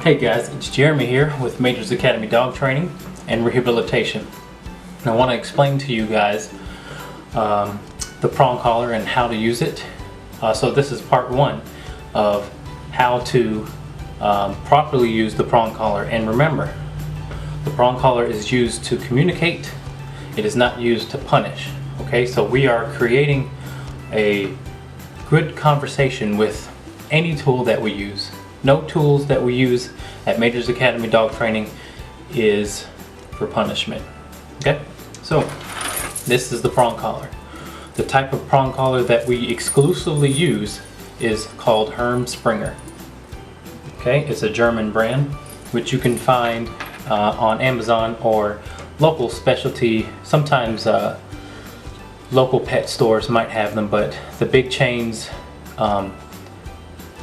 Hey guys, it's Jeremy here with Majors Academy Dog Training and Rehabilitation. And I want to explain to you guys the prong collar and how to use it. So this is part one of how to properly use the prong collar. And remember, the prong collar is used to communicate. It is not used to punish. Okay, so we are creating a good conversation with any tool that we use. No tools that we use at Majors Academy Dog Training is for punishment. Okay, so this is the prong collar. The type of prong collar that we exclusively use is called Herm Springer. Okay, it's a German brand which you can find on Amazon or local specialty. Sometimes local pet stores might have them, but the big chains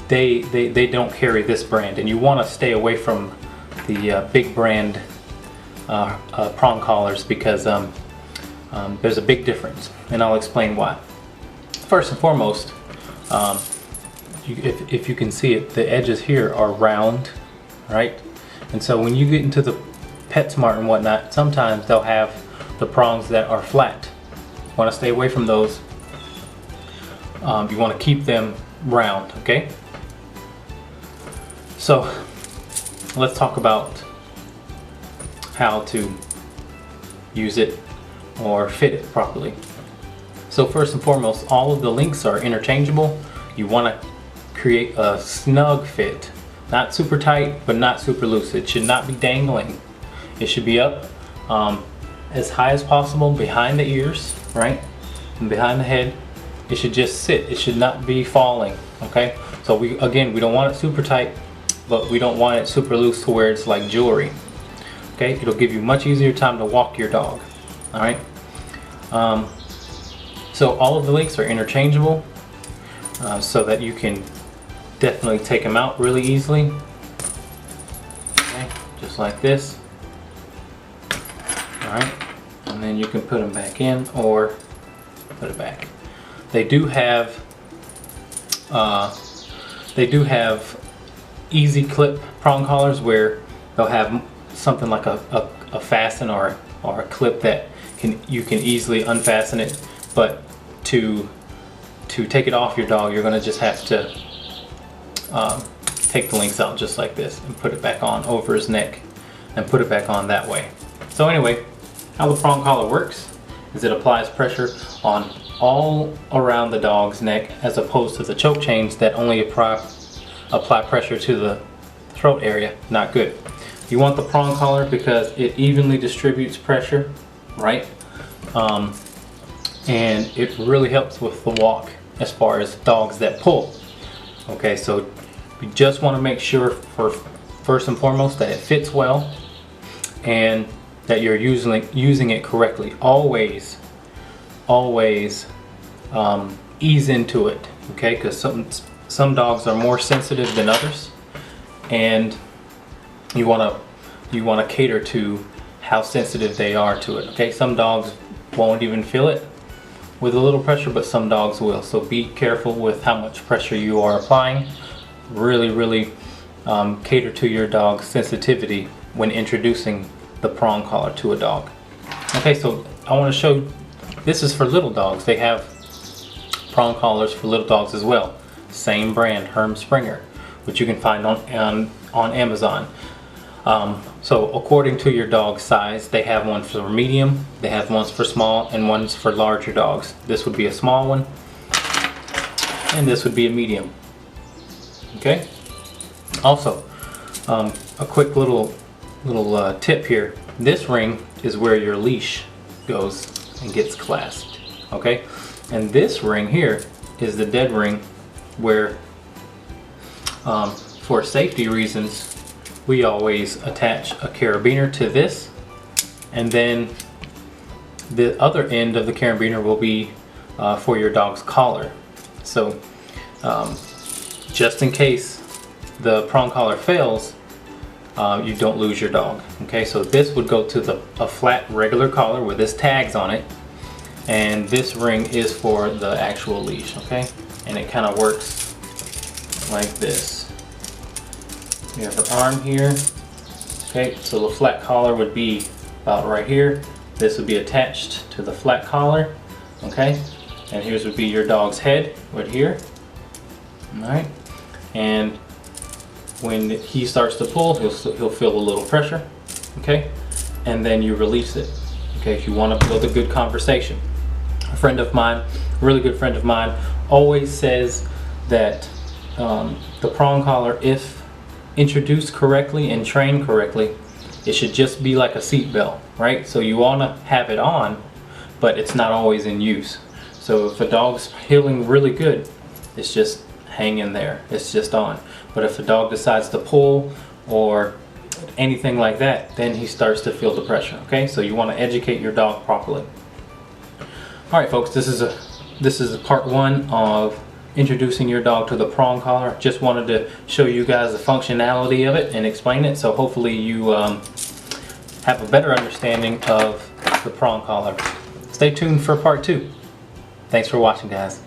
they don't carry this brand, and you want to stay away from the big brand prong collars because there's a big difference, and I'll explain why. First and foremost, if you can see it, the edges here are round, right? And so when you get into the PetSmart and whatnot, sometimes they'll have the prongs that are flat. You want to stay away from those. You want to keep them round, okay? So let's talk about how to use it or fit it properly. So first and foremost, all of the links are interchangeable. You want to create a snug fit, not super tight but not super loose. It should not be dangling. It should be up as high as possible behind the ears, right, and behind the head. It should just sit. It should not be falling. Okay, so we don't want it super tight, but we don't want it super loose to where it's like jewelry. Okay, it'll give you much easier time to walk your dog. All right. So all of the links are interchangeable, so that you can definitely take them out really easily. Okay, just like this. All right, and then you can put them back in or put it back. They do have easy clip prong collars where they'll have something like a fasten or a clip that you can easily unfasten it. But to take it off your dog, you're going to just have to take the links out just like this and put it back on over his neck and put it back on that way. So anyway, how the prong collar works is it applies pressure on all around the dog's neck, as opposed to the choke chains that only apply pressure to the throat area. Not good. You want the prong collar because it evenly distributes pressure, right? And it really helps with the walk as far as dogs that pull. Okay, so you just want to make sure first and foremost that it fits well and that you're using it correctly. Always ease into it, okay? Because some dogs are more sensitive than others, and you want to cater to how sensitive they are to it. Okay, some dogs won't even feel it with a little pressure, but some dogs will. So be careful with how much pressure you are applying. Really cater to your dog's sensitivity when introducing the prong collar to a dog. Okay, so I want to show, this is for little dogs. They have prong collars for little dogs as well. Same brand, Herm Springer, which you can find on Amazon. So according to your dog's size, they have one for medium, they have ones for small, and ones for larger dogs. This would be a small one, and this would be a medium. Okay. Also, a quick little tip here. This ring is where your leash goes and gets clasped. Okay, and this ring here is the dead ring where, for safety reasons, we always attach a carabiner to this, and then the other end of the carabiner will be for your dog's collar. So just in case the prong collar fails, you don't lose your dog. Okay, so this would go to a flat regular collar with this tags on it, and this ring is for the actual leash. Okay, and it kind of works like this. You have her arm here. Okay, so the flat collar would be about right here. This would be attached to the flat collar. Okay, and here's would be your dog's head right here. All right, and when he starts to pull, he'll feel a little pressure. Okay, and then you release it. Okay, if you want to build a good conversation. A friend of mine, a really good friend of mine, always says that the prong collar, if introduced correctly and trained correctly, it should just be like a seat belt, right? So you want to have it on, but it's not always in use. So if a dog's healing really good, it's just hanging there, it's just on. But if a dog decides to pull or anything like that, then he starts to feel the pressure. Okay, so you want to educate your dog properly. All right, folks, this is part one of introducing your dog to the prong collar. Just wanted to show you guys the functionality of it and explain it, so hopefully you have a better understanding of the prong collar. Stay tuned for part two. Thanks for watching, guys.